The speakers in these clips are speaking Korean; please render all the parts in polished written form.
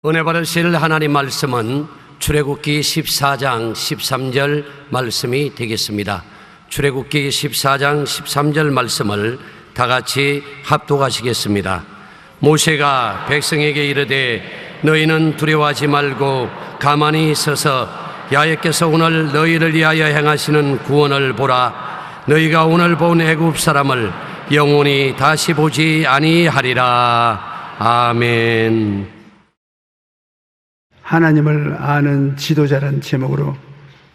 은혜 받으실 하나님 말씀은 출애굽기 14장 13절 말씀이 되겠습니다. 출애굽기 14장 13절 말씀을 다 같이 합독하시겠습니다. 모세가 백성에게 이르되 너희는 두려워하지 말고 가만히 있어서 야훼께서 오늘 너희를 위하여 행하시는 구원을 보라. 너희가 오늘 본 애굽 사람을 영원히 다시 보지 아니하리라. 아멘. 하나님을 아는 지도자라는 제목으로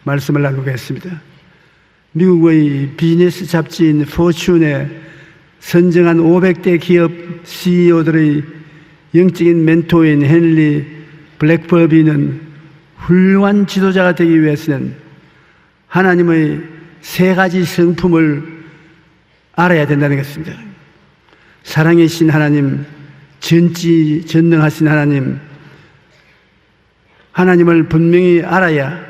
말씀을 나누겠습니다. 미국의 비즈니스 잡지인 포춘에 선정한 500대 기업 CEO들의 영적인 멘토인 헨리 블랙버비는 훌륭한 지도자가 되기 위해서는 하나님의 세 가지 성품을 알아야 된다는 것입니다. 사랑이신 하나님, 전지전능하신 하나님을 분명히 알아야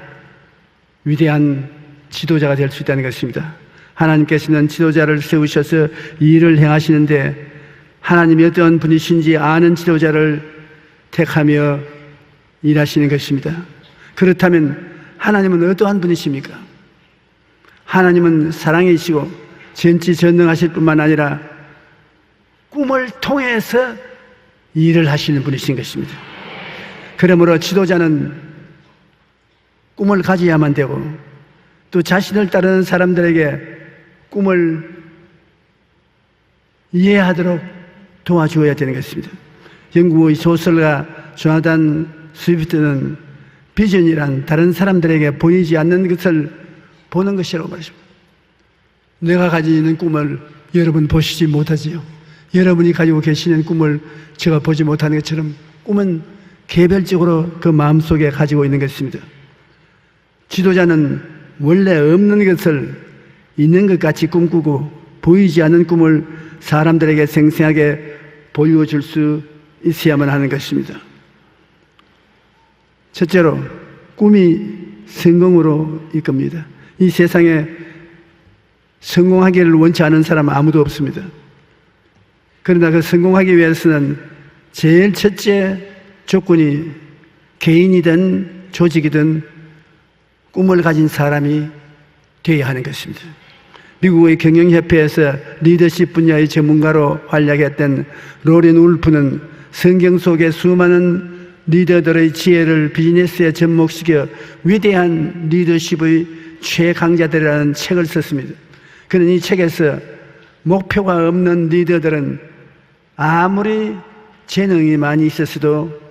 위대한 지도자가 될 수 있다는 것입니다. 하나님께서는 지도자를 세우셔서 일을 행하시는데 하나님이 어떤 분이신지 아는 지도자를 택하며 일하시는 것입니다. 그렇다면 하나님은 어떠한 분이십니까? 하나님은 사랑이시고 전지전능하실 뿐만 아니라 꿈을 통해서 일을 하시는 분이신 것입니다. 그러므로 지도자는 꿈을 가져야만 되고 또 자신을 따르는 사람들에게 꿈을 이해하도록 도와주어야 되는 것입니다. 영국의 소설가 조나단 스위프트는 비전이란 다른 사람들에게 보이지 않는 것을 보는 것이라고 말했습니다. 내가 가지고 있는 꿈을 여러분 보시지 못하지요. 여러분이 가지고 계시는 꿈을 제가 보지 못하는 것처럼 꿈은 개별적으로 그 마음속에 가지고 있는 것입니다. 지도자는 원래 없는 것을 있는 것 같이 꿈꾸고 보이지 않는 꿈을 사람들에게 생생하게 보여줄 수 있어야만 하는 것입니다. 첫째로, 꿈이 성공으로 이끕니다. 이 세상에 성공하기를 원치 않은 사람은 아무도 없습니다. 그러나 그 성공하기 위해서는 제일 첫째 조건이 개인이든 조직이든 꿈을 가진 사람이 되어야 하는 것입니다. 미국의 경영협회에서 리더십 분야의 전문가로 활약했던 로렌 울프는 성경 속의 수많은 리더들의 지혜를 비즈니스에 접목시켜 위대한 리더십의 최강자들이라는 책을 썼습니다. 그는 이 책에서 목표가 없는 리더들은 아무리 재능이 많이 있었어도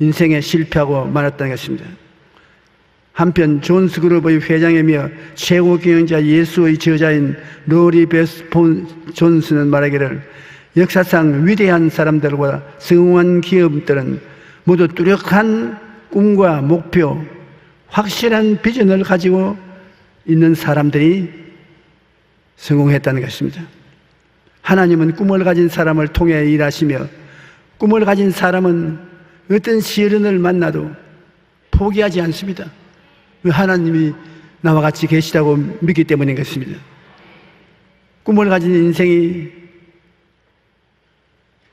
인생에 실패하고 말았다는 것입니다. 한편 존스그룹의 회장이며 최고 경영자 예수의 저자인 로리 베스 존스는 말하기를 역사상 위대한 사람들과 성공한 기업들은 모두 뚜렷한 꿈과 목표, 확실한 비전을 가지고 있는 사람들이 성공했다는 것입니다. 하나님은 꿈을 가진 사람을 통해 일하시며 꿈을 가진 사람은 어떤 시련을 만나도 포기하지 않습니다. 하나님이 나와 같이 계시다고 믿기 때문인 것입니다. 꿈을 가진 인생이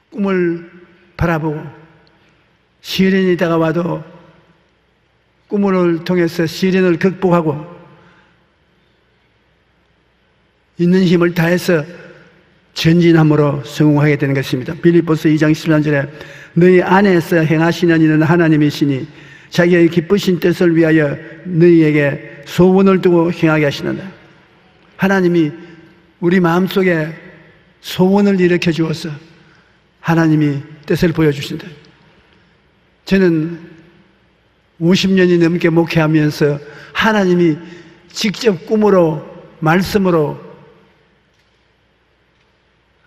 꿈을 바라보고 시련이 다가와도 꿈을 통해서 시련을 극복하고 있는 힘을 다해서 전진함으로 성공하게 되는 것입니다. 빌립보서 2장 13절에 너희 안에서 행하시는 이는 하나님이시니 자기의 기쁘신 뜻을 위하여 너희에게 소원을 두고 행하게 하시는다. 하나님이 우리 마음속에 소원을 일으켜 주어서 하나님이 뜻을 보여주신다. 저는 50년이 넘게 목회하면서 하나님이 직접 꿈으로 말씀으로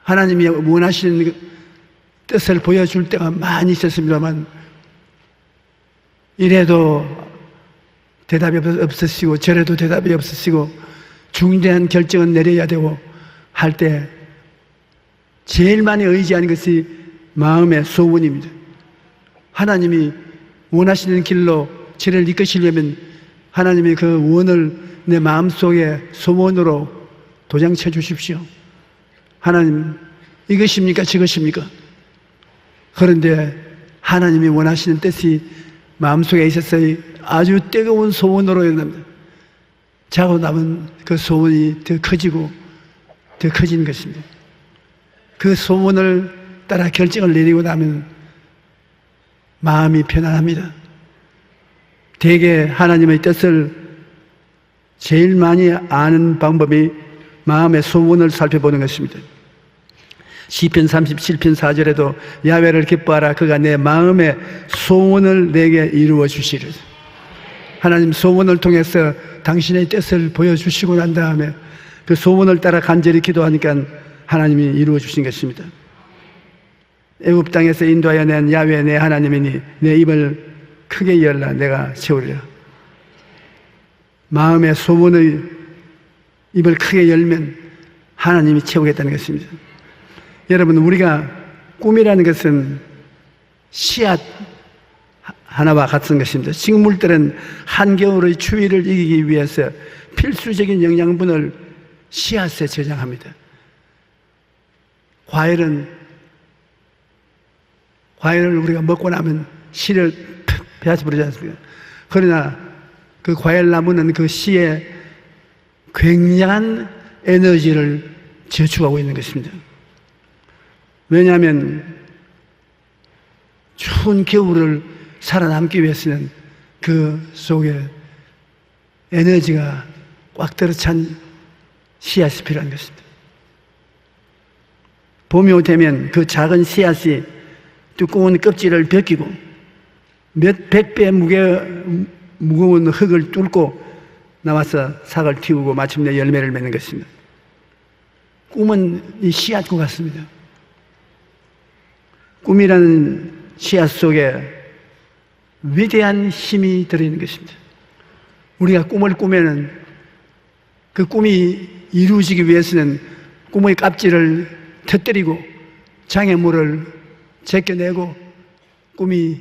하나님이 원하시는 뜻을 보여줄 때가 많이 있었습니다만 이래도 대답이 없으시고 저래도 대답이 없으시고 중대한 결정은 내려야 되고 할 때 제일 많이 의지하는 것이 마음의 소원입니다. 하나님이 원하시는 길로 저를 이끄시려면 하나님이 그 원을 내 마음속에 소원으로 도장쳐 주십시오. 하나님, 이것입니까? 저것입니까? 그런데 하나님이 원하시는 뜻이 마음속에 있어서 아주 뜨거운 소원으로 일어납니다. 자고 나면 그 소원이 더 커지고 더 커지는 것입니다. 그 소원을 따라 결정을 내리고 나면 마음이 편안합니다. 대개 하나님의 뜻을 제일 많이 아는 방법이 마음의 소원을 살펴보는 것입니다. 시편 37편 4절에도 야훼를 기뻐하라. 그가 내 마음의 소원을 내게 이루어 주시리라. 하나님 소원을 통해서 당신의 뜻을 보여주시고 난 다음에 그 소원을 따라 간절히 기도하니까 하나님이 이루어 주신 것입니다. 애굽 땅에서 인도하여 낸 야훼 내 하나님이니 내 입을 크게 열라 내가 채우리라. 마음의 소원의 입을 크게 열면 하나님이 채우겠다는 것입니다. 여러분, 우리가 꿈이라는 것은 씨앗 하나와 같은 것입니다. 식물들은 한겨울의 추위를 이기기 위해서 필수적인 영양분을 씨앗에 저장합니다. 과일을 우리가 먹고 나면 씨를 배아서 부르지 않습니까? 그러나 그 과일 나무는 그 씨에 굉장한 에너지를 저축하고 있는 것입니다. 왜냐하면 추운 겨울을 살아남기 위해서는 그 속에 에너지가 꽉 들어찬 씨앗이 필요한 것입니다. 봄이 되면 그 작은 씨앗이 두꺼운 껍질을 벗기고 몇 백 배 무거운 흙을 뚫고 나와서 삭을 틔우고 마침내 열매를 맺는 것입니다. 꿈은 이 씨앗과 같습니다. 꿈이라는 씨앗 속에 위대한 힘이 들어있는 것입니다. 우리가 꿈을 꾸면은 그 꿈이 이루어지기 위해서는 꿈의 껍질을 터뜨리고 장애물을 제껴내고 꿈이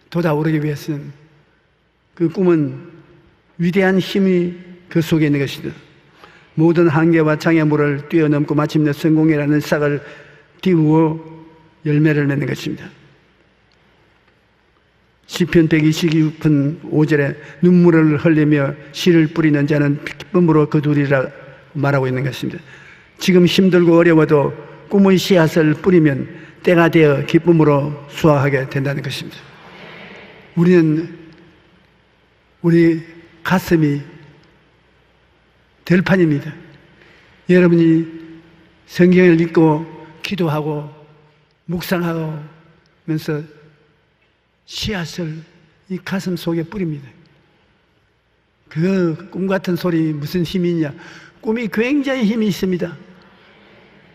돋아오르기 위해서는 그 꿈은 위대한 힘이 그 속에 있는 것이다. 모든 한계와 장애물을 뛰어넘고 마침내 성공이라는 싹을 띄우어 열매를 맺는 것입니다. 시편 129편 5절에 눈물을 흘리며 씨를 뿌리는 자는 기쁨으로 거두리라 말하고 있는 것입니다. 지금 힘들고 어려워도 꿈의 씨앗을 뿌리면 때가 되어 기쁨으로 수확하게 된다는 것입니다. 우리 가슴이 들판입니다. 여러분이 성경을 읽고 기도하고 묵상하면서 씨앗을 이 가슴 속에 뿌립니다. 그 꿈 같은 소리 무슨 힘이 있냐? 꿈이 굉장히 힘이 있습니다.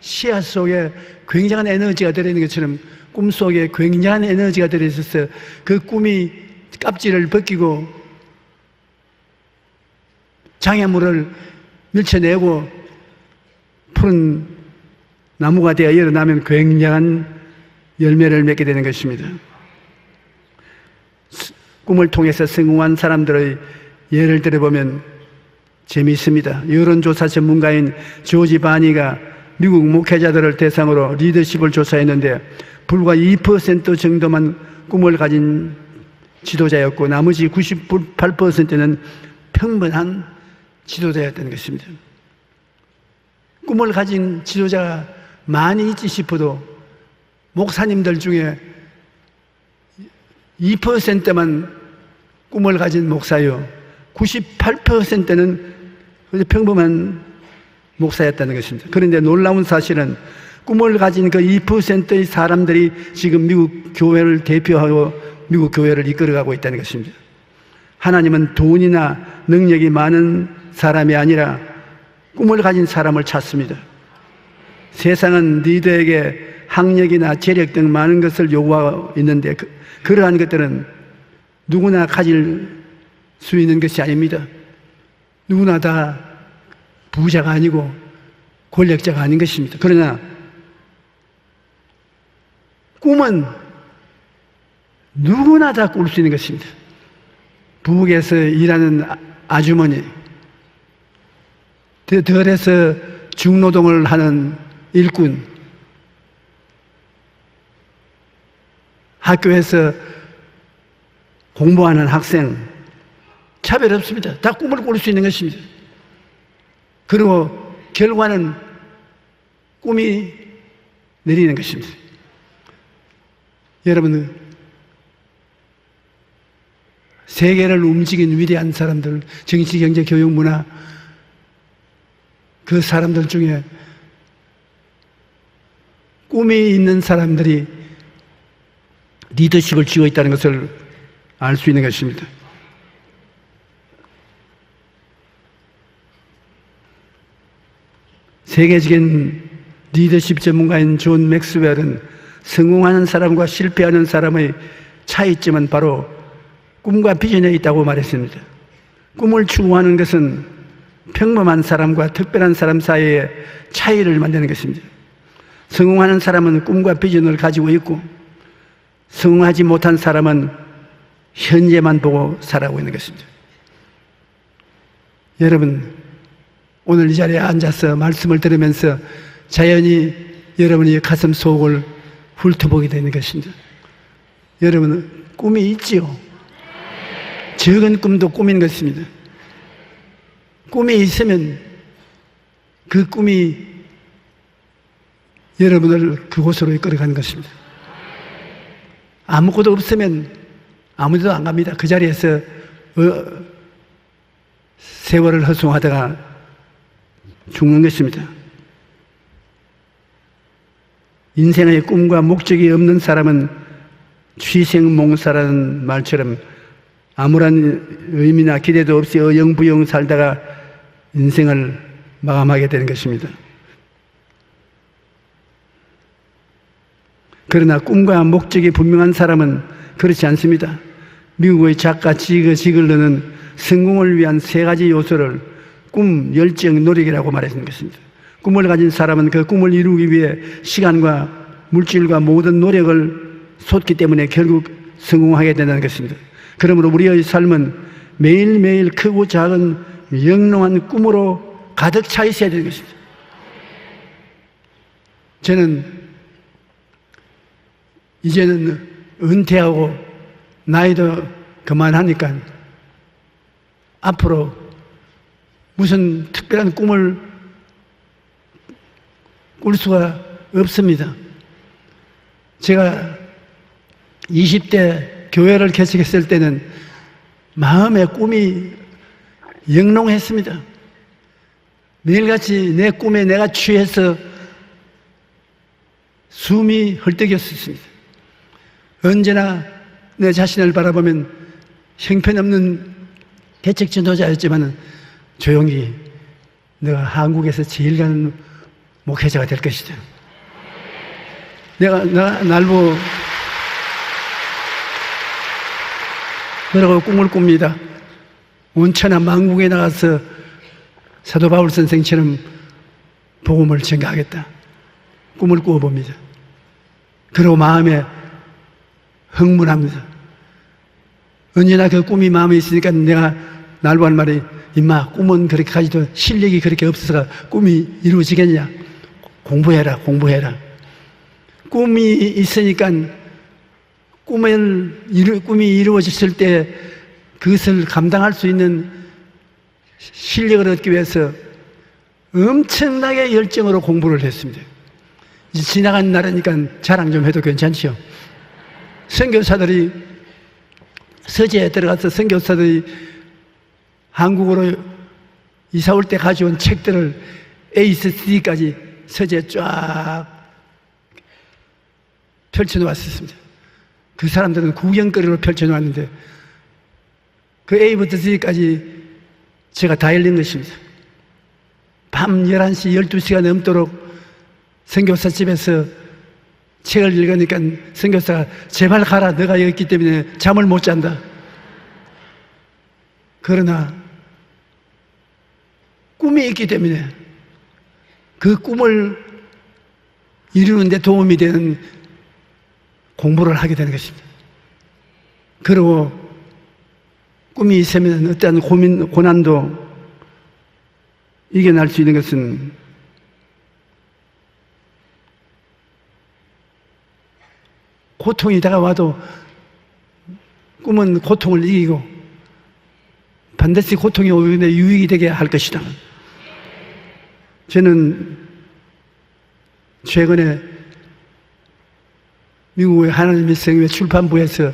씨앗 속에 굉장한 에너지가 들어있는 것처럼 꿈 속에 굉장한 에너지가 들어있어서 그 꿈이 껍질을 벗기고 장애물을 밀쳐내고 푸른 나무가 되어 일어나면 굉장한 열매를 맺게 되는 것입니다. 꿈을 통해서 성공한 사람들의 예를 들어보면 재미있습니다. 여론조사 전문가인 조지 바니가 미국 목회자들을 대상으로 리더십을 조사했는데 불과 2% 정도만 꿈을 가진 지도자였고 나머지 98%는 평범한 지도자였다는 것입니다. 꿈을 가진 지도자가 많이 있지 싶어도 목사님들 중에 2%만 꿈을 가진 목사요 98%는 평범한 목사였다는 것입니다. 그런데 놀라운 사실은 꿈을 가진 그 2%의 사람들이 지금 미국 교회를 대표하고 미국 교회를 이끌어가고 있다는 것입니다. 하나님은 돈이나 능력이 많은 사람이 아니라 꿈을 가진 사람을 찾습니다. 세상은 리더에게 학력이나 재력 등 많은 것을 요구하고 있는데 그러한 것들은 누구나 가질 수 있는 것이 아닙니다. 누구나 다 부자가 아니고 권력자가 아닌 것입니다. 그러나 꿈은 누구나 다 꿀 수 있는 것입니다. 부엌에서 일하는 아주머니, 덜에서 중노동을 하는 일꾼, 학교에서 공부하는 학생, 차별 없습니다. 다 꿈을 꿀 수 있는 것입니다. 그리고 결과는 꿈이 내리는 것입니다. 여러분, 세계를 움직인 위대한 사람들, 정치, 경제, 교육, 문화, 그 사람들 중에 꿈이 있는 사람들이 리더십을 쥐고 있다는 것을 알 수 있는 것입니다. 세계적인 리더십 전문가인 존 맥스웰은 성공하는 사람과 실패하는 사람의 차이점은 바로 꿈과 비전에 있다고 말했습니다. 꿈을 추구하는 것은 평범한 사람과 특별한 사람 사이의 차이를 만드는 것입니다. 성공하는 사람은 꿈과 비전을 가지고 있고, 성공하지 못한 사람은 현재만 보고 살아가고 있는 것입니다. 여러분, 오늘 이 자리에 앉아서 말씀을 들으면서 자연히 여러분의 가슴 속을 훑어보게 되는 것입니다. 여러분, 꿈이 있지요? 적은 꿈도 꿈인 것입니다. 꿈이 있으면 그 꿈이 여러분을 그곳으로 이끌어가는 것입니다. 아무것도 없으면 아무데도 안 갑니다. 그 자리에서 세월을 허송하다가 죽는 것입니다. 인생의 꿈과 목적이 없는 사람은 취생몽사라는 말처럼 아무런 의미나 기대도 없이 어영부영 살다가 인생을 마감하게 되는 것입니다. 그러나 꿈과 목적이 분명한 사람은 그렇지 않습니다. 미국의 작가 지그 지글러는 성공을 위한 세 가지 요소를 꿈, 열정, 노력이라고 말했는 것입니다. 꿈을 가진 사람은 그 꿈을 이루기 위해 시간과 물질과 모든 노력을 쏟기 때문에 결국 성공하게 된다는 것입니다. 그러므로 우리의 삶은 매일매일 크고 작은 영롱한 꿈으로 가득 차 있어야 되는 것입니다. 저는 이제는 은퇴하고 나이도 그만하니까 앞으로 무슨 특별한 꿈을 꿀 수가 없습니다. 제가 20대 교회를 개척했을 때는 마음의 꿈이 영롱했습니다. 매일같이 내 꿈에 내가 취해서 숨이 헐떡였습니다. 언제나 내 자신을 바라보면 형편없는 개척 지도자였지만 조용히 내가 한국에서 제일 가는 목회자가 될 것이다. 내가 날보 그러고 꿈을 꿉니다. 온천하 만국에 나가서 사도 바울 선생처럼 복음을 전가하겠다. 꿈을 꾸어봅니다. 그리고 마음에 흥분합니다. 언제나 그 꿈이 마음에 있으니까 내가 날보 할 말이 임마 꿈은 그렇게 가지도 실력이 그렇게 없어서 꿈이 이루어지겠냐. 공부해라. 꿈이 있으니까 꿈이 이루어졌을 때 그것을 감당할 수 있는 실력을 얻기 위해서 엄청나게 열정으로 공부를 했습니다. 이제 지나간 날이니까 자랑 좀 해도 괜찮죠? 선교사들이 서재에 들어가서 선교사들이 한국으로 이사 올 때 가져온 책들을 A,C까지 서재에 쫙 펼쳐놓았습니다. 그 사람들은 구경거리로 펼쳐놓았는데 그 A부터 C까지 제가 다 읽는 것입니다. 밤 11시, 12시가 넘도록 선교사 집에서 책을 읽으니까 선교사가 제발 가라. 너가 여기 있기 때문에 잠을 못 잔다. 그러나 꿈이 있기 때문에 그 꿈을 이루는 데 도움이 되는 공부를 하게 되는 것입니다. 그리고 꿈이 있으면 어떠한 고난도 이겨낼 수 있는 것은 고통이 다가와도 꿈은 고통을 이기고 반드시 고통이 오는데 유익이 되게 할 것이다. 저는 최근에 미국의 하나님의 생명 출판부에서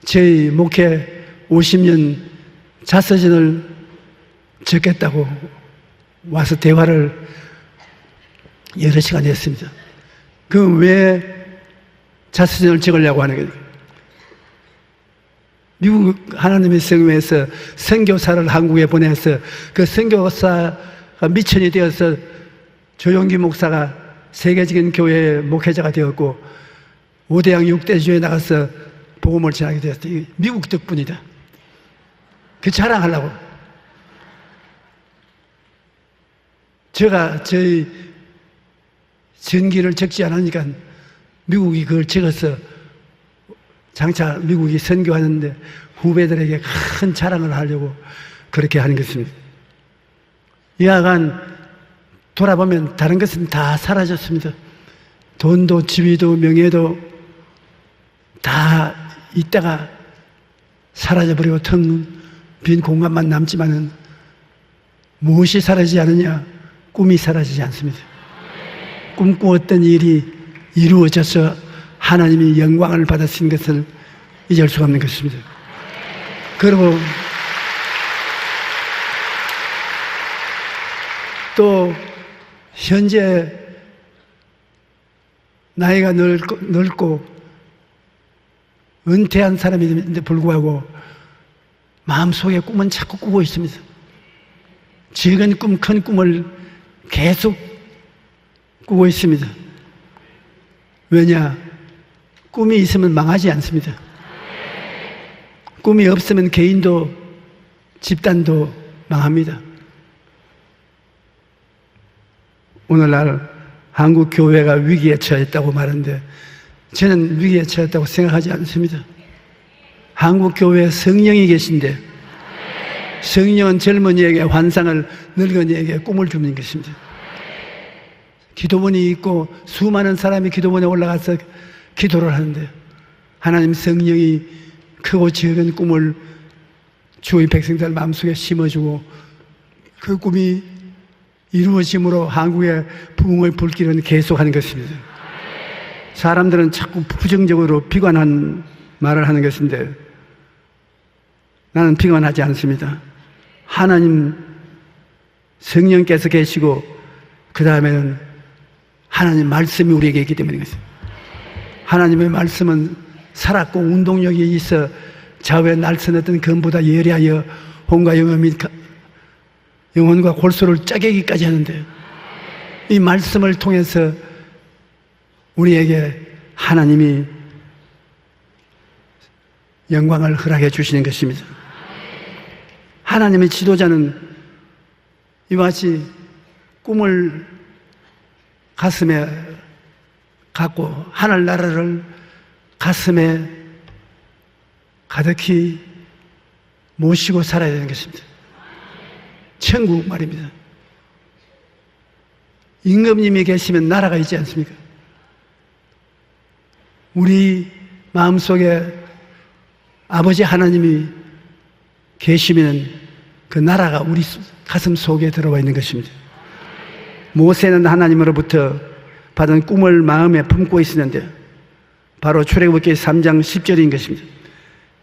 저희 목회 50년 자서전을 적겠다고 와서 대화를 여러 시간 했습니다. 그럼 왜 자서전을 적으려고 하는 거예요? 미국 하나님의 성회에서 선교사를 한국에 보내서 그 선교사가 미천이 되어서 조용기 목사가 세계적인 교회의 목회자가 되었고 5대양 6대주에 나가서 복음을 전하게 되었어요. 미국 덕분이다. 그 자랑하려고. 제가 저희 전기를 적지 않으니까 미국이 그걸 적어서 장차 미국이 선교하는데 후배들에게 큰 자랑을 하려고 그렇게 하는 것입니다. 이하간 돌아보면 다른 것은 다 사라졌습니다. 돈도 지위도 명예도 다 있다가 사라져버리고 텅 빈 공간만 남지만은 무엇이 사라지지 않느냐? 꿈이 사라지지 않습니다. 꿈꾸었던 일이 이루어져서 하나님이 영광을 받으신 것을 잊을 수가 없는 것입니다. 그리고 또 현재 나이가 넓고 은퇴한 사람인데 불구하고 마음속에 꿈은 자꾸 꾸고 있습니다. 작은 꿈, 큰 꿈을 계속 꾸고 있습니다. 왜냐? 꿈이 있으면 망하지 않습니다. 꿈이 없으면 개인도 집단도 망합니다. 오늘날 한국 교회가 위기에 처했다고 말하는데 저는 위기에 처했다고 생각하지 않습니다. 한국 교회에 성령이 계신데 성령은 젊은이에게 환상을, 늙은이에게 꿈을 주는 것입니다. 기도원이 있고 수많은 사람이 기도원에 올라가서 기도를 하는데 하나님 성령이 크고 작은 꿈을 주의 백성들 마음속에 심어주고 그 꿈이 이루어짐으로 한국의 부흥의 불길은 계속하는 것입니다. 사람들은 자꾸 부정적으로 비관한 말을 하는 것인데 나는 비관하지 않습니다. 하나님 성령께서 계시고 그 다음에는 하나님 말씀이 우리에게 있기 때문인 것입니다. 하나님의 말씀은 살았고 운동력이 있어 좌우에 날선했던 검보다 예리하여 혼과 영혼 및 영혼과 골수를 짜개기까지 하는데 이 말씀을 통해서 우리에게 하나님이 영광을 허락해 주시는 것입니다. 하나님의 지도자는 이와 같이 꿈을 가슴에 갖고 하늘나라를 가슴에 가득히 모시고 살아야 되는 것입니다. 천국 말입니다. 임금님이 계시면 나라가 있지 않습니까? 우리 마음속에 아버지 하나님이 계시면 그 나라가 우리 가슴 속에 들어와 있는 것입니다. 모세는 하나님으로부터 받은 꿈을 마음에 품고 있었는데 바로 출애굽기 3장 10절인 것입니다.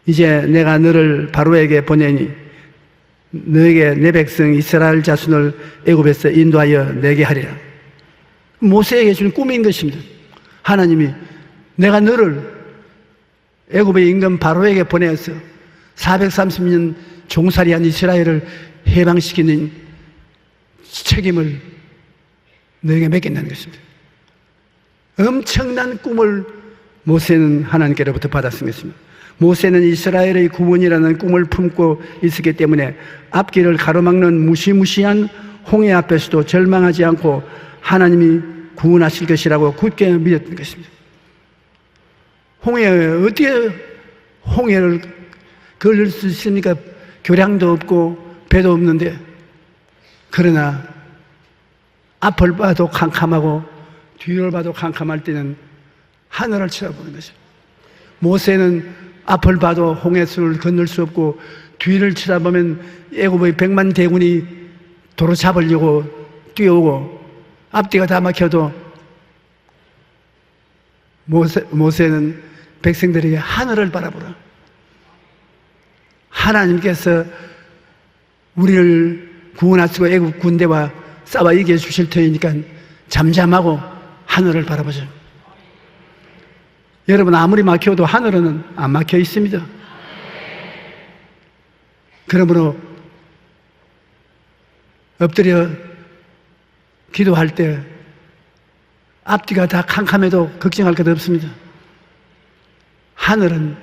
이제 내가 너를 바로에게 보내니 너에게 내 백성 이스라엘 자손을 애굽에서 인도하여 내게 하리라. 모세에게 준 꿈인 것입니다. 하나님이 내가 너를 애굽의 임금 바로에게 보내서 430년 종살이한 이스라엘을 해방시키는 책임을 너에게 맡긴다는 것입니다. 엄청난 꿈을 모세는 하나님께로부터 받았은 것입니다. 모세는 이스라엘의 구원이라는 꿈을 품고 있었기 때문에 앞길을 가로막는 무시무시한 홍해 앞에서도 절망하지 않고 하나님이 구원하실 것이라고 굳게 믿었던 것입니다. 홍해에 어떻게 홍해를 걸을 수 있습니까? 교량도 없고 배도 없는데. 그러나 앞을 봐도 캄캄하고 뒤를 봐도 캄캄할 때는 하늘을 쳐다보는 것이죠. 모세는 앞을 봐도 홍해수를 건널 수 없고 뒤를 쳐다보면 애굽의 100만 대군이 도로 잡으려고 뛰어오고 앞뒤가 다 막혀도 모세는 백성들에게 하늘을 바라보라. 하나님께서 우리를 구원하시고 애굽 군대와 싸워 이겨 주실 터이니까 잠잠하고 하늘을 바라보죠. 여러분, 아무리 막혀도 하늘은 안 막혀 있습니다. 그러므로 엎드려 기도할 때 앞뒤가 다 캄캄해도 걱정할 것 없습니다. 하늘은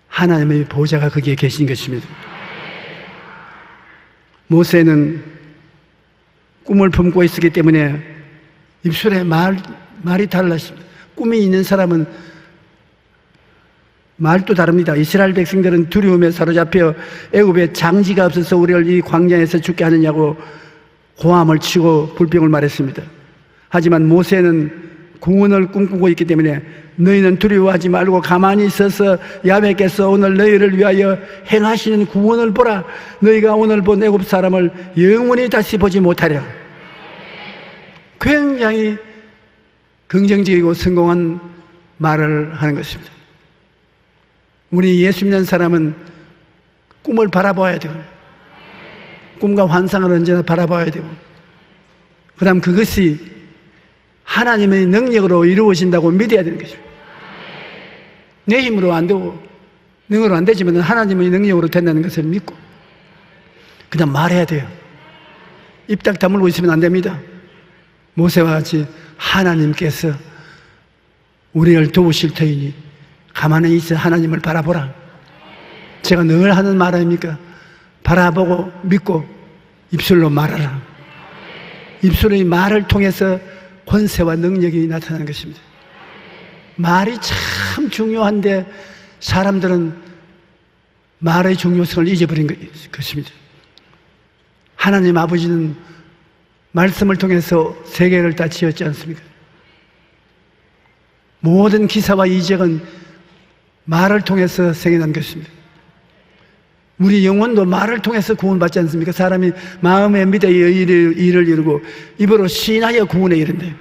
하나님의 보호자가 거기에 계신 것입니다. 모세는 꿈을 품고 있었기 때문에 입술에 말이 달랐습니다. 꿈이 있는 사람은 말도 다릅니다. 이스라엘 백성들은 두려움에 사로잡혀 애굽에 장지가 없어서 우리를 이 광야에서 죽게 하느냐고 고함을 치고 불평을 말했습니다. 하지만 모세는 구원을 꿈꾸고 있기 때문에 너희는 두려워하지 말고 가만히 있어서 야훼께서 오늘 너희를 위하여 행하시는 구원을 보라. 너희가 오늘 본 애굽 사람을 영원히 다시 보지 못하리라. 굉장히 긍정적이고 성공한 말을 하는 것입니다. 우리 예수 믿는 사람은 꿈을 바라봐야 되고 꿈과 환상을 언제나 바라봐야 되고 그 다음 그것이 하나님의 능력으로 이루어진다고 믿어야 되는 것입니다. 내 힘으로 안 되고 능으로 안 되지만 하나님의 능력으로 된다는 것을 믿고 그 다음 말해야 돼요. 입 딱 다물고 있으면 안 됩니다. 모세와 같이 하나님께서 우리를 도우실 터이니 가만히 있어 하나님을 바라보라. 제가 늘 하는 말 아닙니까? 바라보고 믿고 입술로 말하라. 입술의 말을 통해서 권세와 능력이 나타나는 것입니다. 말이 참 중요한데 사람들은 말의 중요성을 잊어버린 것입니다. 하나님 아버지는 말씀을 통해서 세계를 다 지었지 않습니까? 모든 기사와 이적은 말을 통해서 생겨난 것입니다. 우리 영혼도 말을 통해서 구원받지 않습니까? 사람이 마음에 믿어 일을 이루고 입으로 시인하여 구원에 이른대.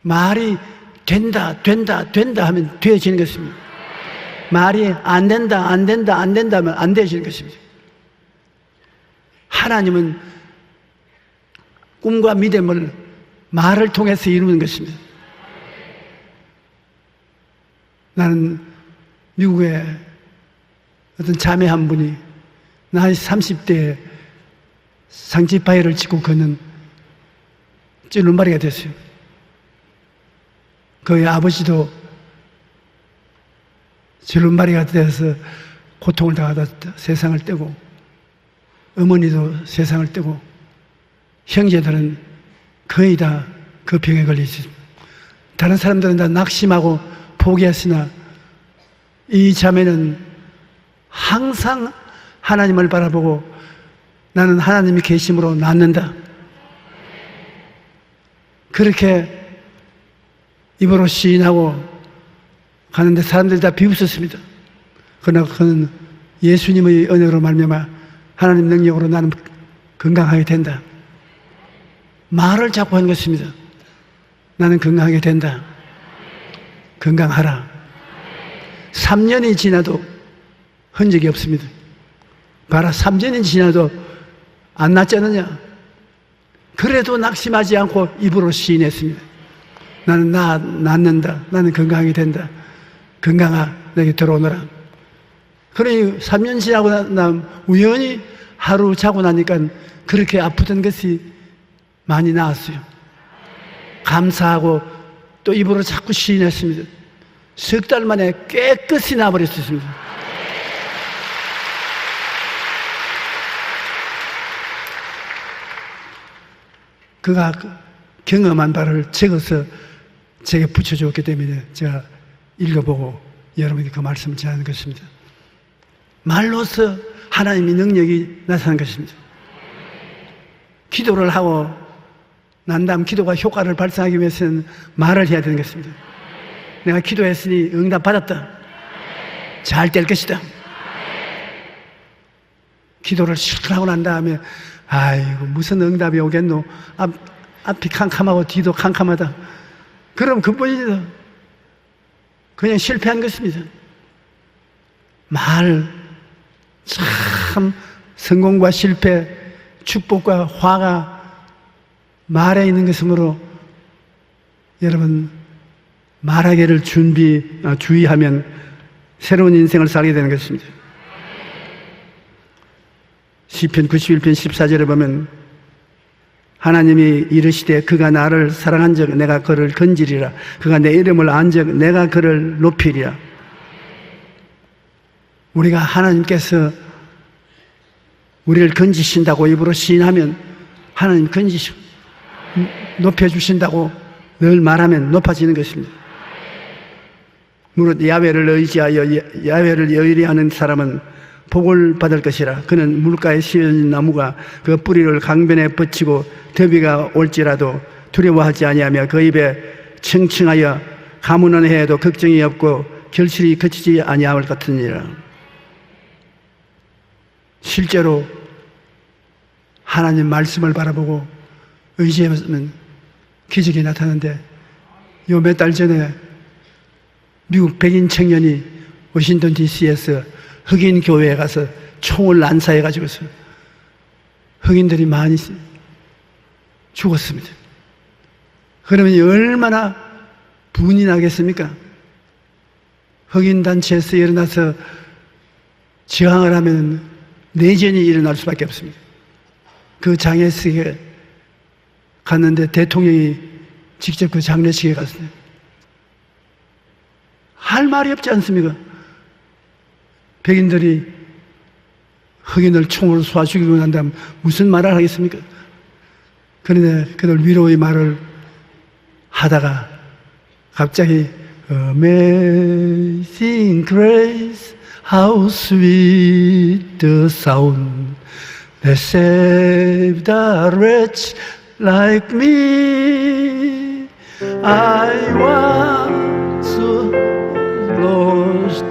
말이 된다 하면 되어지는 것입니다. 말이 안 된다 하면 안 되어지는 것입니다. 하나님은 꿈과 믿음을 말을 통해서 이루는 것입니다. 나는 미국에 어떤 자매 한 분이 나이 30대에 상지바위를 짚고 걷는 찔른마리가 됐어요. 그의 아버지도 찔른마리가 돼서 고통을 당하다 세상을 떼고 어머니도 세상을 떼고 형제들은 거의 다 그 병에 걸려 있습니다. 다른 사람들은 다 낙심하고 포기했으나 이 자매는 항상 하나님을 바라보고 나는 하나님이 계심으로 낫는다. 그렇게 입으로 시인하고 가는데 사람들이 다 비웃었습니다. 그러나 그는 예수님의 은혜로 말미암아 하나님 능력으로 나는 건강하게 된다. 말을 자꾸 하는 것입니다. 나는 건강하게 된다. 건강하라. 3년이 지나도 흔적이 없습니다. 봐라, 3년이 지나도 안 낫지 않느냐? 그래도 낙심하지 않고 입으로 시인했습니다. 나는 낫는다. 나는 건강하게 된다. 건강아, 내게 들어오너라. 그러니 3년 지나고 우연히 하루 자고 나니까 그렇게 아프던 것이 많이 나았어요. 감사하고 또 입으로 자꾸 시인했습니다. 석 달 만에 깨끗이 나아버렸습니다. 그가 경험한 바를 적어서 제게 붙여줬기 때문에 제가 읽어보고 여러분에게 그 말씀을 전하는 것입니다. 말로서 하나님의 능력이 나타난 것입니다. 기도를 하고 난 다음 기도가 효과를 발생하기 위해서는 말을 해야 되는 것입니다. 내가 기도했으니 응답 받았다. 잘 될 것이다. 기도를 실컷 하고 난 다음에 아이고 무슨 응답이 오겠노. 앞이 캄캄하고 뒤도 캄캄하다. 그럼 근본이죠. 그냥 실패한 것입니다. 말 참 성공과 실패, 축복과 화가 말에 있는 것이므로 여러분 말하기를 주의하면 새로운 인생을 살게 되는 것입니다. 시편 91편 14절에 보면 하나님이 이르시되 그가 나를 사랑한즉 내가 그를 건지리라. 그가 내 이름을 안즉 내가 그를 높이리라. 우리가 하나님께서 우리를 건지신다고 입으로 시인하면 하나님 건지시고 높여주신다고 늘 말하면 높아지는 것입니다. 무릇 야훼를 의지하여 야훼를 의뢰하는 사람은 복을 받을 것이라. 그는 물가에 씌어진 나무가 그 뿌리를 강변에 뻗치고 더위가 올지라도 두려워하지 아니하며 그 입에 청청하여 가문은 해도 걱정이 없고 결실이 그치지 아니할 같으니라. 실제로 하나님 말씀을 바라보고 의지하면 기적이 나타나는데 요 몇 달 전에 미국 백인 청년이 워싱턴 DC에서 흑인 교회에 가서 총을 난사해가지고서 흑인들이 많이 죽었습니다. 그러면 얼마나 분이 나겠습니까? 흑인 단체에서 일어나서 저항을 하면 내전이 일어날 수밖에 없습니다. 그 장례식에 갔는데 대통령이 직접 그 장례식에 갔어요. 할 말이 없지 않습니까? 백인들이 흑인을 총으로 쏴 죽이고 난 다음 무슨 말을 하겠습니까? 그런데 그들 위로의 말을 하다가 갑자기 Amazing grace, how sweet the sound that saved a wretch like me. I was lost,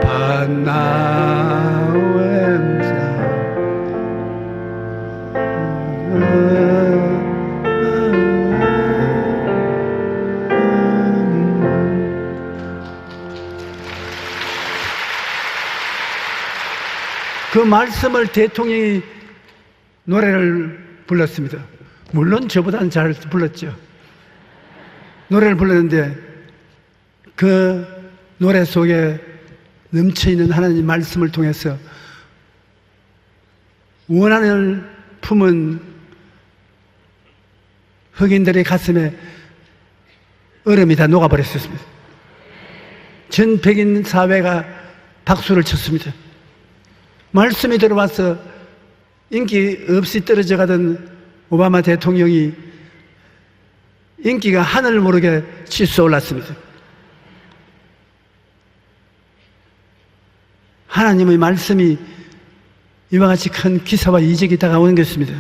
but now am 그 말씀을 대통령이 노래를 불렀습니다. 물론 저보다는 잘 불렀죠. 노래를 불렀는데 그 노래 속에 넘쳐있는 하나님 말씀을 통해서 원한을 품은 흑인들의 가슴에 얼음이 다 녹아버렸습니다. 전 백인 사회가 박수를 쳤습니다. 말씀이 들어와서 인기 없이 떨어져 가던 오바마 대통령이 인기가 하늘 모르게 치솟아 올랐습니다. 하나님의 말씀이 이와 같이 큰 기사와 이적이 다가오는 것입니다.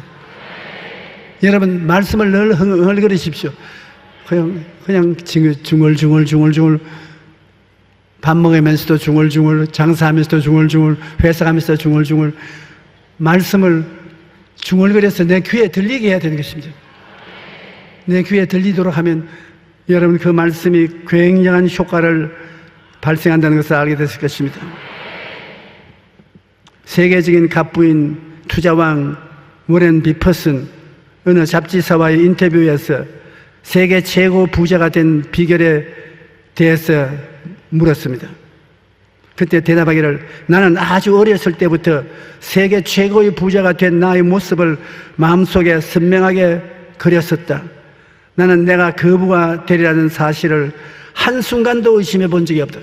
여러분 말씀을 늘 흥얼거리십시오. 그냥 중얼중얼 밥 먹으면서도 중얼중얼, 장사하면서도 중얼중얼, 회사 가면서도 중얼중얼 말씀을 중얼거려서 내 귀에 들리게 해야 되는 것입니다. 내 귀에 들리도록 하면 여러분 그 말씀이 굉장한 효과를 발생한다는 것을 알게 됐을 것입니다. 세계적인 갑부인 투자왕 워렌 비퍼슨 어느 잡지사와의 인터뷰에서 세계 최고 부자가 된 비결에 대해서 물었습니다. 그때 대답하기를 나는 아주 어렸을 때부터 세계 최고의 부자가 된 나의 모습을 마음속에 선명하게 그렸었다. 나는 내가 거부가 되리라는 사실을 한순간도 의심해 본 적이 없다.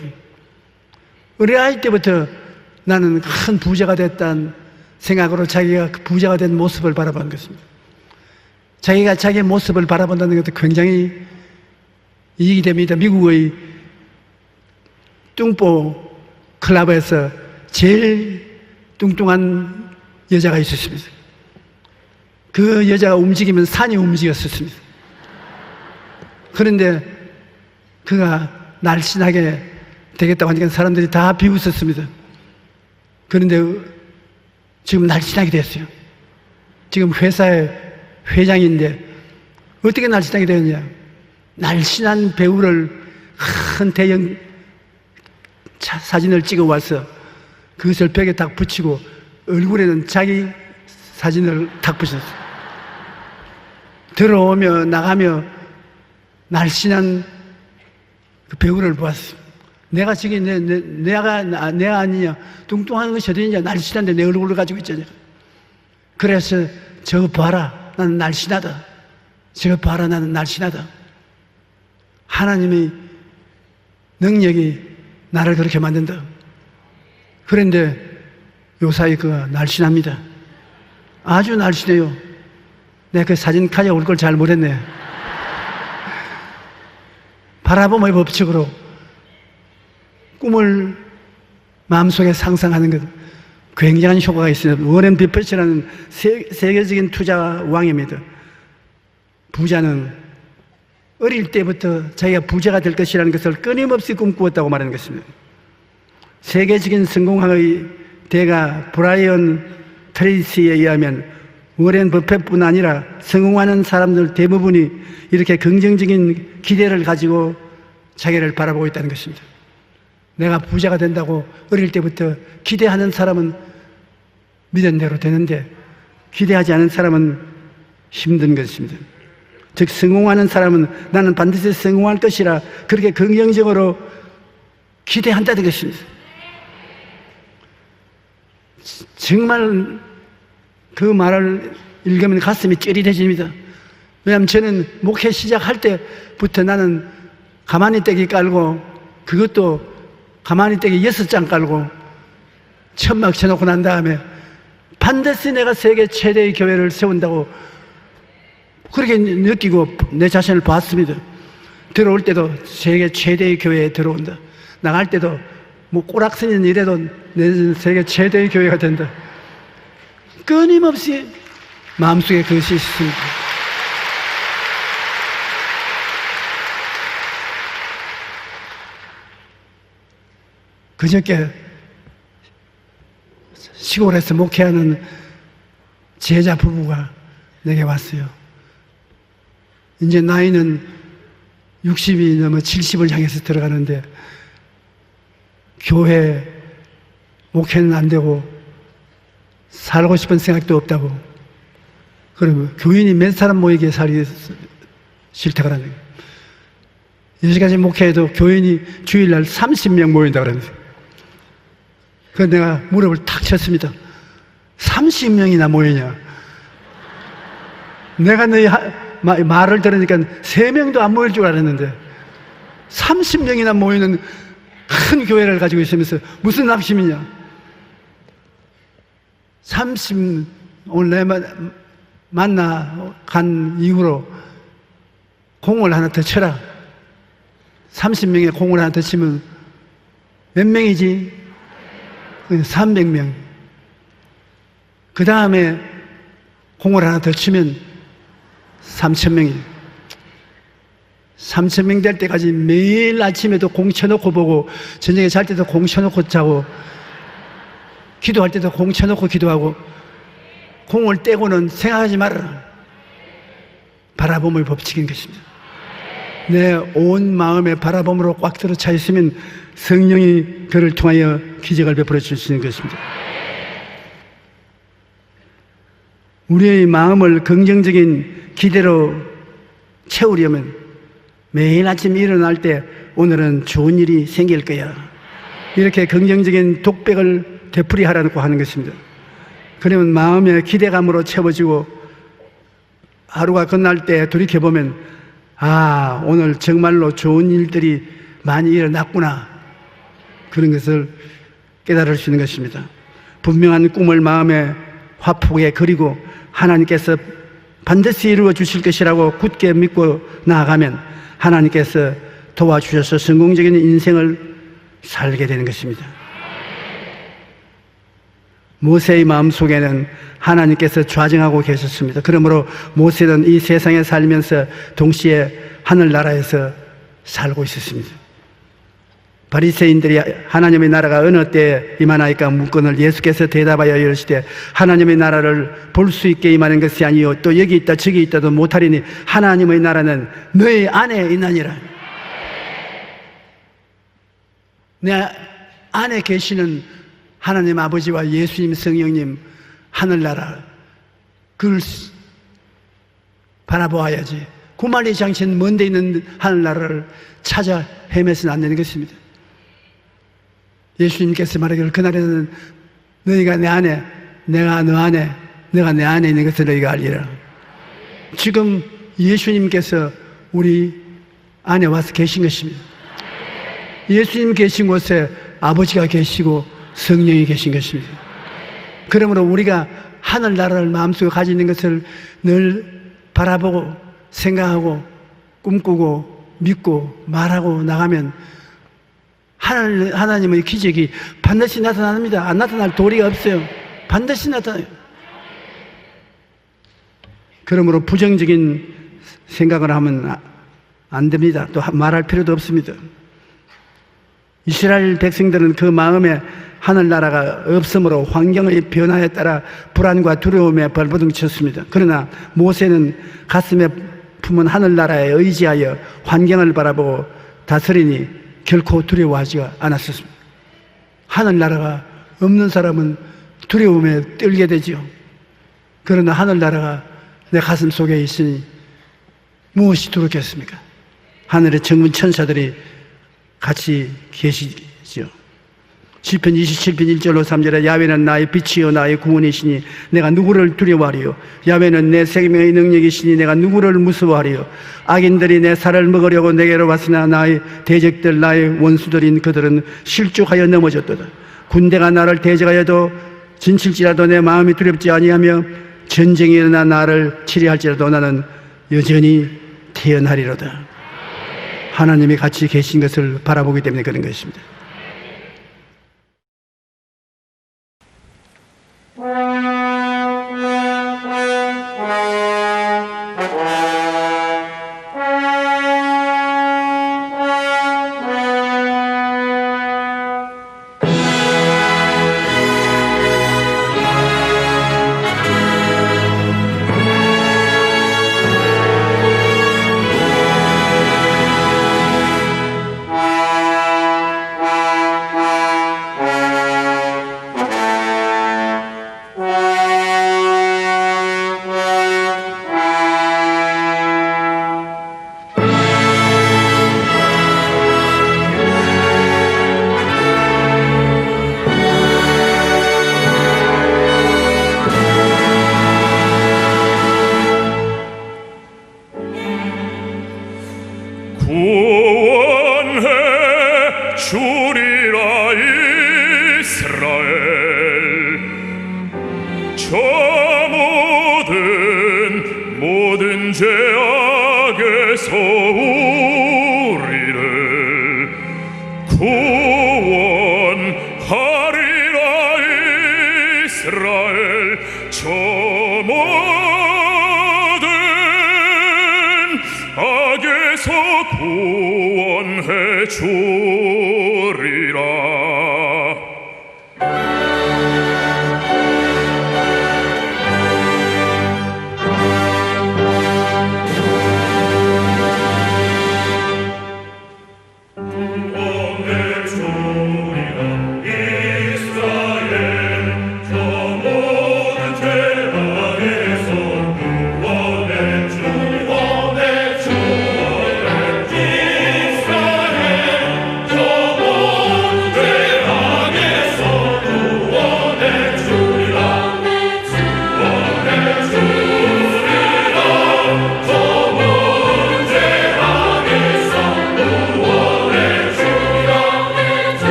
어린아이 때부터 나는 큰 부자가 됐다는 생각으로 자기가 부자가 된 모습을 바라본 것입니다. 자기가 자기의 모습을 바라본다는 것도 굉장히 이익이 됩니다. 미국의 뚱보 클럽에서 제일 뚱뚱한 여자가 있었습니다. 그 여자가 움직이면 산이 움직였었습니다. 그런데 그가 날씬하게 되겠다고 하니까 사람들이 다 비웃었습니다. 그런데 지금 날씬하게 됐어요. 지금 회사의 회장인데 어떻게 날씬하게 되었냐? 날씬한 배우를 큰 대형 사진을 찍어 와서 그것을 벽에 딱 붙이고 얼굴에는 자기 사진을 딱 붙였어요. 들어오며 나가며 날씬한 그 배우를 보았어요. 내가 지금 내가 아니냐? 뚱뚱한 것이 어디냐? 날씬한데 내 얼굴을 가지고 있잖아. 그래서 저거 봐라, 나는 날씬하다. 저거 봐라, 나는 날씬하다. 하나님의 능력이 나를 그렇게 만든다. 그런데 요사이 그가 날씬합니다. 아주 날씬해요. 내가 그 사진 가져올 걸 잘 못했네. 바라봄의 법칙으로 꿈을 마음속에 상상하는 것, 굉장한 효과가 있습니다. 워렌 버핏이라는 세계적인 투자 왕입니다. 부자는 어릴 때부터 자기가 부자가 될 것이라는 것을 끊임없이 꿈꾸었다고 말하는 것입니다. 세계적인 성공학의 대가 브라이언 트레이시에 의하면 워렌 버핏뿐 아니라 성공하는 사람들 대부분이 이렇게 긍정적인 기대를 가지고 자기를 바라보고 있다는 것입니다. 내가 부자가 된다고 어릴 때부터 기대하는 사람은 믿은 대로 되는데 기대하지 않은 사람은 힘든 것입니다. 즉 성공하는 사람은 나는 반드시 성공할 것이라 그렇게 긍정적으로 기대한다는 것입니다. 정말 그 말을 읽으면 가슴이 찌릿해집니다. 왜냐하면 저는 목회 시작할 때부터 나는 가만히 떼기 깔고 그것도 가만히 떼기 6장 깔고 천막 쳐놓고 난 다음에 반드시 내가 세계 최대의 교회를 세운다고 그렇게 느끼고 내 자신을 봤습니다. 들어올 때도 세계 최대의 교회에 들어온다. 나갈 때도 뭐 꼬락서는 이래도 내 세계 최대의 교회가 된다. 끊임없이 마음속에 그것이 있습니다. 그저께 시골에서 목회하는 제자 부부가 내게 왔어요. 이제 나이는 60이 넘어 70을 향해서 들어가는데 교회 목회는 안 되고 살고 싶은 생각도 없다고. 그러면 교인이 몇 사람 모이게 살기 싫다 그러는 거예요. 여기까지 목회해도 교인이 주일날 30명 모인다 그러면서. 그래서 내가 무릎을 탁 쳤습니다. 30명이나 모이냐? 내가 너희 말을 들으니까 3명도 안 모일 줄 알았는데 30명이나 모이는 큰 교회를 가지고 있으면서 무슨 낙심이냐? 오늘 내 만나 간 이후로 공을 하나 더 쳐라. 30명의 공을 하나 더 치면 몇 명이지? 300명. 그 다음에 공을 하나 더 치면 3,000명이에요. 3,000명 될 때까지 매일 아침에도 공 쳐놓고 보고 저녁에 잘 때도 공 쳐놓고 자고 기도할 때도 공 쳐놓고 기도하고 공을 떼고는 생각하지 말아라. 바라봄의 법칙인 것입니다. 내 온 마음에 바라봄으로 꽉 들어 차 있으면 성령이 그를 통하여 기적을 베풀어 줄 수 있는 것입니다. 우리의 마음을 긍정적인 기대로 채우려면 매일 아침 일어날 때 오늘은 좋은 일이 생길 거야. 이렇게 긍정적인 독백을 되풀이하라고 하는 것입니다. 그러면 마음의 기대감으로 채워지고 하루가 끝날 때 돌이켜보면 아, 오늘 정말로 좋은 일들이 많이 일어났구나. 그런 것을 깨달을 수 있는 것입니다. 분명한 꿈을 마음에 화폭에 그리고 하나님께서 반드시 이루어 주실 것이라고 굳게 믿고 나아가면 하나님께서 도와주셔서 성공적인 인생을 살게 되는 것입니다. 모세의 마음속에는 하나님께서 좌정하고 계셨습니다. 그러므로 모세는 이 세상에 살면서 동시에 하늘나라에서 살고 있었습니다. 바리새인들이 하나님의 나라가 어느 때에 임하나이까 묻거늘 예수께서 대답하여 이르시되 하나님의 나라를 볼 수 있게 임하는 것이 아니요 또 여기 있다 저기 있다도 못하리니 하나님의 나라는 너희 안에 있나니라. 내 안에 계시는 하나님 아버지와 예수님 성령님 하늘나라 그걸 바라보아야지 구만리 장신 먼데 있는 하늘나라를 찾아 헤매서는 안 되는 것입니다. 예수님께서 말하기를 그날에는 너희가 내 안에 내가 너 안에 내가 내 안에 있는 것을 너희가 알리라. 지금 예수님께서 우리 안에 와서 계신 것입니다. 예수님 계신 곳에 아버지가 계시고 성령이 계신 것입니다. 그러므로 우리가 하늘나라를 마음속에 가지고 있는 것을 늘 바라보고 생각하고 꿈꾸고 믿고 말하고 나가면 하나님의 기적이 반드시 나타납니다. 안 나타날 도리가 없어요. 반드시 나타나요. 그러므로 부정적인 생각을 하면 안 됩니다. 또 말할 필요도 없습니다. 이스라엘 백성들은 그 마음에 하늘나라가 없으므로 환경의 변화에 따라 불안과 두려움에 발버둥 쳤습니다. 그러나 모세는 가슴에 품은 하늘나라에 의지하여 환경을 바라보고 다스리니 결코 두려워하지가 않았습니다. 하늘나라가 없는 사람은 두려움에 떨게 되죠. 그러나 하늘나라가 내 가슴 속에 있으니 무엇이 두렵겠습니까? 하늘의 정문 천사들이 같이 계시죠. 시편 27편 1절로 3절에 야훼는 나의 빛이요 나의 구원이시니 내가 누구를 두려워하리요. 야훼는 내 생명의 능력이시니 내가 누구를 무서워하리요. 악인들이 내 살을 먹으려고 내게로 왔으나 나의 대적들 나의 원수들인 그들은 실족하여 넘어졌도다. 군대가 나를 대적하여도 진칠지라도 내 마음이 두렵지 아니하며 전쟁이 일어나 나를 치리할지라도 나는 여전히 태어나리로다. 하나님이 같이 계신 것을 바라보기 때문에 그런 것입니다. 주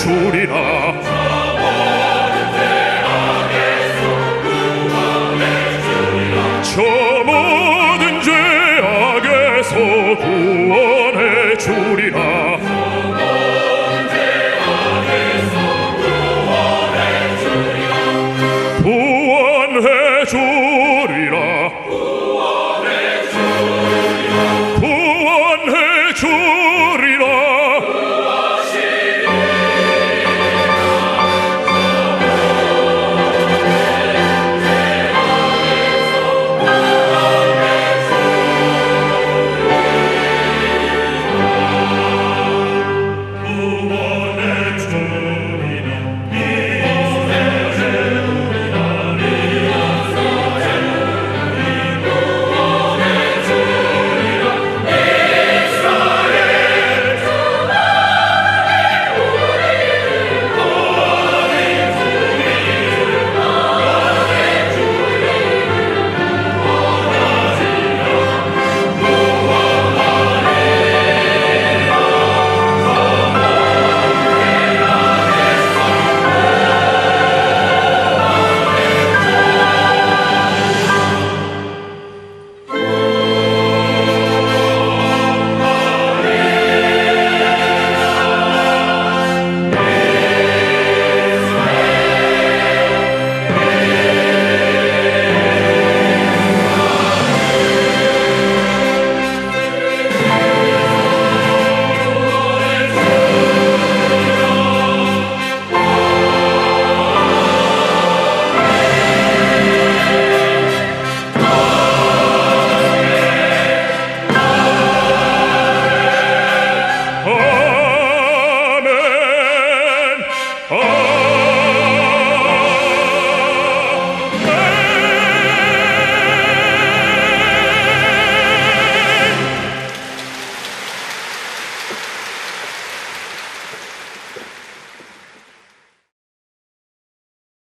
주리